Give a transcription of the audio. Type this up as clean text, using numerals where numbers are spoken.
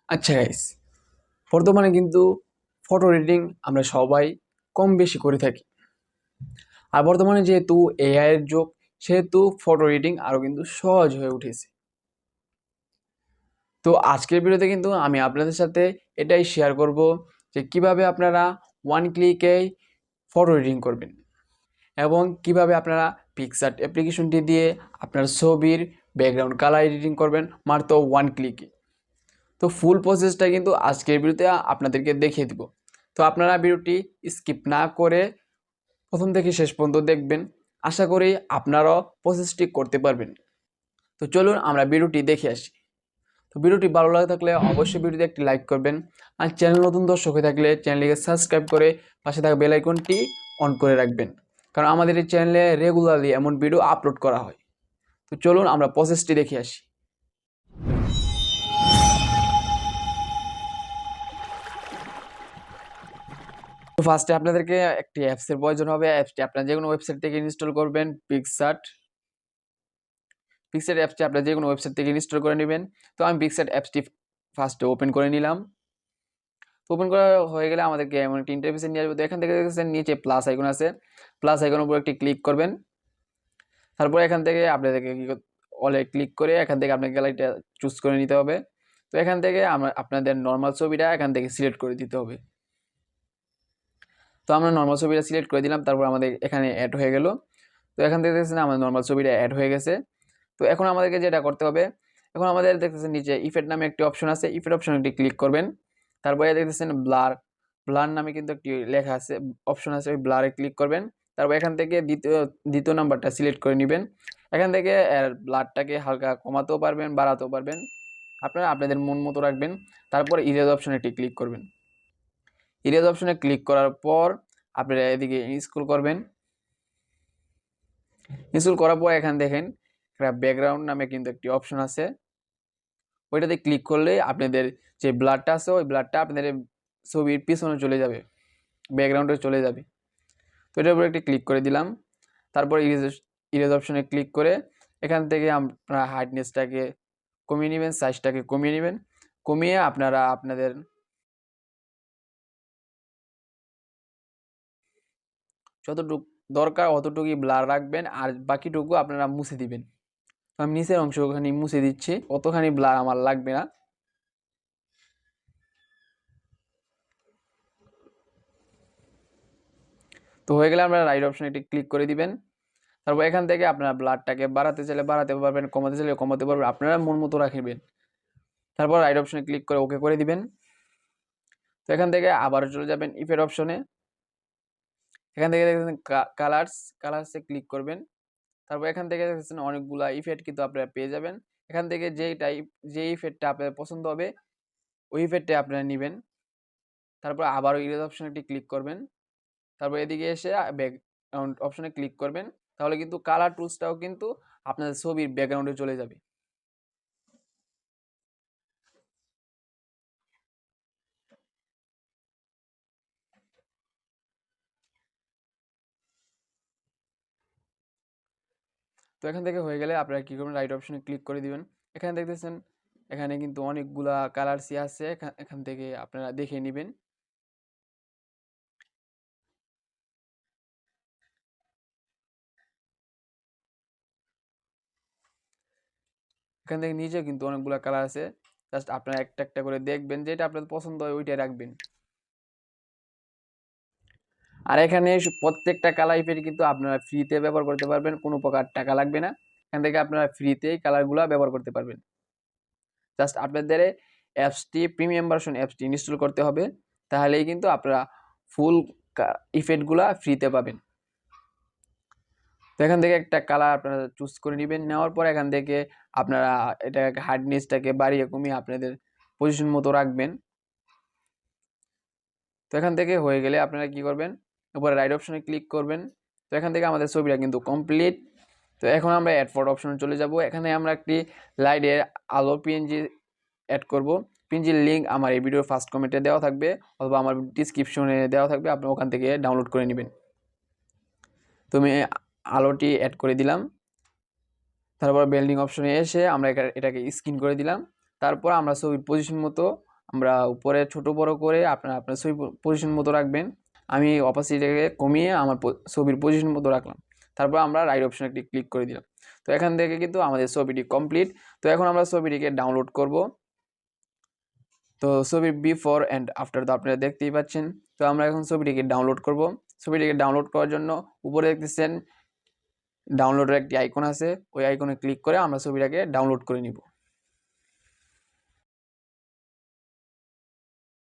আচ্ছা গাইস, বর্তমানে কিন্তু ফটো এডিটিং আমরা সবাই কম বেশি করে থাকি। আর বর্তমানে যেহেতু এআই এর যুগ, সেহেতু ফটো এডিটিং আরো কিন্তু সহজ হয়ে উঠেছে। তো আজকের ভিডিওতে কিন্তু আমি আপনাদের সাথে এটাই শেয়ার করব যে কিভাবে আপনারা ওয়ান ক্লিকেই ফটো এডিটিং করবেন এবং কিভাবে আপনারা পিক্সার্ট অ্যাপ্লিকেশনটি দিয়ে আপনার ছবির ব্যাকগ্রাউন্ড কালার এডিটিং করবেন মাত্র ওয়ান ক্লিকে। তো ফুল প্রসেসটা কিন্তু আজকের ভিডিওতে আপনাদেরকে দেখিয়ে দিব। তো আপনারা ভিডিওটি স্কিপ না করে প্রথম থেকে শেষ পর্যন্ত দেখবেন। আশা করি আপনারাও প্রসেসটি করতে পারবেন। তো চলুন আমরা ভিডিওটি দেখে আসি। তো ভিডিওটি ভালো লাগে থাকলে অবশ্যই ভিডিওতে একটি লাইক করবেন। আর চ্যানেল নতুন দর্শক হয়ে থাকলে চ্যানেলটিকে সাবস্ক্রাইব করে পাশে থাকা বেল আইকনটি অন করে রাখবেন, কারণ আমাদের এই চ্যানেলে রেগুলারলি এমন ভিডিও আপলোড করা হয়। তো চলুন আমরা প্রসেসটি দেখে আসি। তো ফার্স্টে আপনাদেরকে একটি অ্যাপসের প্রয়োজন হবে। অ্যাপসটি আপনারা যে কোনো ওয়েবসাইট থেকে ইনস্টল করবেন। পিক্সার্ট অ্যাপসটি আপনারা যে কোনো ওয়েবসাইট থেকে ইনস্টল করে নেবেন। তো আমি পিক্সার্ট অ্যাপসটি ফার্স্টে ওপেন করে নিলাম। তো ওপেন করা হয়ে গেলে আমাদেরকে এমন একটি ইন্টারফেসে নিয়ে আসবে। তো এখান থেকে দেখছেন নিচে প্লাস আইকন আছে, প্লাস আইকনের উপর একটি ক্লিক করবেন। তারপরে এখান থেকে আপনাদেরকে অলে ক্লিক করে এখান থেকে আপনার গ্যালারিটা চুজ করে নিতে হবে। তো এখান থেকে আপনাদের নর্মাল ছবিটা এখান থেকে সিলেক্ট করে দিতে হবে। তো আমরা নর্মাল ছবিটা সিলেক্ট করে দিলাম, তারপর আমাদের এখানে অ্যাড হয়ে গেল। তো এখান থেকে দেখছেন আমাদের নর্মাল ছবিটা অ্যাড হয়ে গেছে। তো এখন আমাদেরকে যেটা করতে হবে, এখন আমাদের দেখতেছেন নিচে ইফেক্ট নামে একটি অপশন আছে, ইফেক্ট অপশনে একটি ক্লিক করবেন। তারপরে দেখতেছেন ব্লার নামে কিন্তু একটি লেখা আছে, অপশন আছে, ওই ব্লারে ক্লিক করবেন। তারপর এখান থেকে দ্বিতীয় নাম্বারটা সিলেক্ট করে নেবেন। এখান থেকে ব্লারটাকে হালকা কমাতেও পারবেন, বাড়াতেও পারবেন, আপনারা আপনাদের মন মতো রাখবেন। তারপর ইরেজ অপশনে একটি ক্লিক করবেন। ইরেজ অপশনে ক্লিক করার পর আপনারা এদিকে স্ক্রল করবেন। স্ক্রল করার পর এখানে দেখেন একটা ব্যাকগ্রাউন্ড নামে কিন্তু একটি অপশন আছে, ওইটাতে ক্লিক করলে আপনাদের যে ব্লারটা আছে ওই ব্লারটা আপনাদের ছবির পিছনে চলে যাবে, ব্যাকগ্রাউন্ডে চলে যাবে। তো এটার উপরে একটি ক্লিক করে দিলাম। তারপর ইরেজ অপশনে ক্লিক করে এখান থেকে আপনারা হার্ডনেসটাকে কমিয়ে নেবেন, সাইজটাকে কমিয়ে নেবেন। কমিয়ে আপনারা আপনাদের যতটুকু দরকার অতটুকুই ব্লার রাখবেন, আর বাকিটুকু আপনারা মুছে দিবেন। তো আমি নিচের অংশখানি মুছে দিচ্ছি, অতখানি ব্লার আমার লাগবে না। তো হয়ে গেলে আপনারা রাইট অপশনে একটি ক্লিক করে দিবেন। তারপর এখান থেকে আপনারা ব্লাডটাকে বাড়াতে চাইলে বাড়াতে পারবেন, কমাতে চাইলে কমাতে পারবেন, আপনারা মন মতো রাখবেন। তারপর রাইট অপশনে ক্লিক করে ওকে করে দিবেন। তো এখান থেকে আবারও চলে যাবেন ইফেক্ট অপশনে। এখান থেকে দেখছেন কালার্সে ক্লিক করবেন। তারপর এখান থেকে দেখছেন অনেকগুলা ইফেক্ট কিন্তু আপনারা পেয়ে যাবেন। এখান থেকে যে ইফেক্টটা আপনাদের পছন্দ হবে ওই ইফেক্টটা আপনারা নেবেন। তারপর আবারও ইরেজ অপশনে একটি ক্লিক করবেন। তারপর এদিকে এসে ব্যাকগ্রাউন্ড অপশনে ক্লিক করবেন। তাহলে কিন্তু কালার টুলসটাও কিন্তু আপনাদের ছবির ব্যাকগ্রাউন্ডে চলে যাবে। তো এখান থেকে হয়ে গেলে আপনারা কী করবেন, রাইট অপশনে ক্লিক করে দিবেন। এখানে দেখতেছেন এখানে কিন্তু অনেকগুলা কালারসই আছে, এখান থেকে আপনারা দেখে নেবেন। এখান থেকে নিচেও কিন্তু অনেকগুলা কালার আছে, জাস্ট আপনারা একটা একটা করে দেখবেন, যেটা আপনাদের পছন্দ হয় ওইটাই রাখবেন। আর এখানে প্রত্যেকটা কালার ইফেক্ট কিন্তু আপনারা ফ্রিতে ব্যবহার করতে পারবেন, কোনো প্রকার টাকা লাগবে না। এখান থেকে আপনারা ফ্রিতেই কালারগুলো ব্যবহার করতে পারবেন। জাস্ট আপনাদের অ্যাপসটি প্রিমিয়াম ভার্সন অ্যাপসটি ইনস্টল করতে হবে, তাহলেই কিন্তু আপনারা ফুল ইফেক্টগুলা ফ্রিতে পাবেন। তো এখান থেকে একটা কালার আপনারা চুজ করে নেবেন। নেওয়ার পর এখান থেকে আপনারা এটা হার্ডনেসটাকে বাড়িয়ে কমিয়ে আপনাদের পজিশন মতো রাখবেন। তো এখান থেকে হয়ে গেলে আপনারা কি করবেন, উপরে রাইট অপশনে ক্লিক করবেন। তো এখান থেকে আমাদের ছবিটা কিন্তু কমপ্লিট। তো এখন আমরা অ্যাড ফটো অপশনে চলে যাব। এখানে আমরা একটি লাইটের আলো পিএনজি অ্যাড করব। পিএনজির লিঙ্ক আমার এই ভিডিওর ফার্স্ট কমেন্টে দেওয়া থাকবে অথবা আমার ডিসক্রিপশনে দেওয়া থাকবে, আপনি ওখান থেকে ডাউনলোড করে নেবেন। তো আমি আলোটি অ্যাড করে দিলাম। তারপর বিল্ডিং অপশনে এসে আমরা এটাকে স্ক্রিন করে দিলাম। তারপর আমরা ছবির পজিশন মতো আমরা উপরে ছোট বড় করে আপনারা আপনার ছবি পজিশন মতো রাখবেন। আমি অপাসিটিটাকে কমিয়ে আমার ছবির পজিশন মতো রাখলাম। তারপর আমরা রাইট অপশনে একটি ক্লিক করে দিলাম। তো এখান থেকে কিন্তু আমাদের ছবিটি কমপ্লিট। তো এখন আমরা ছবিটিকে ডাউনলোড করব। তো ছবির বিফোর অ্যান্ড আফটার তো আপনারা দেখতেই পাচ্ছেন। তো আমরা এখন ছবিটিকে ডাউনলোড করব। ছবিটিকে ডাউনলোড করার জন্য উপরে দেখতেছেন ডাউনলোডের একটি আইকন আছে, ওই আইকনে ক্লিক করে আমরা ছবিটাকে ডাউনলোড করে নিব।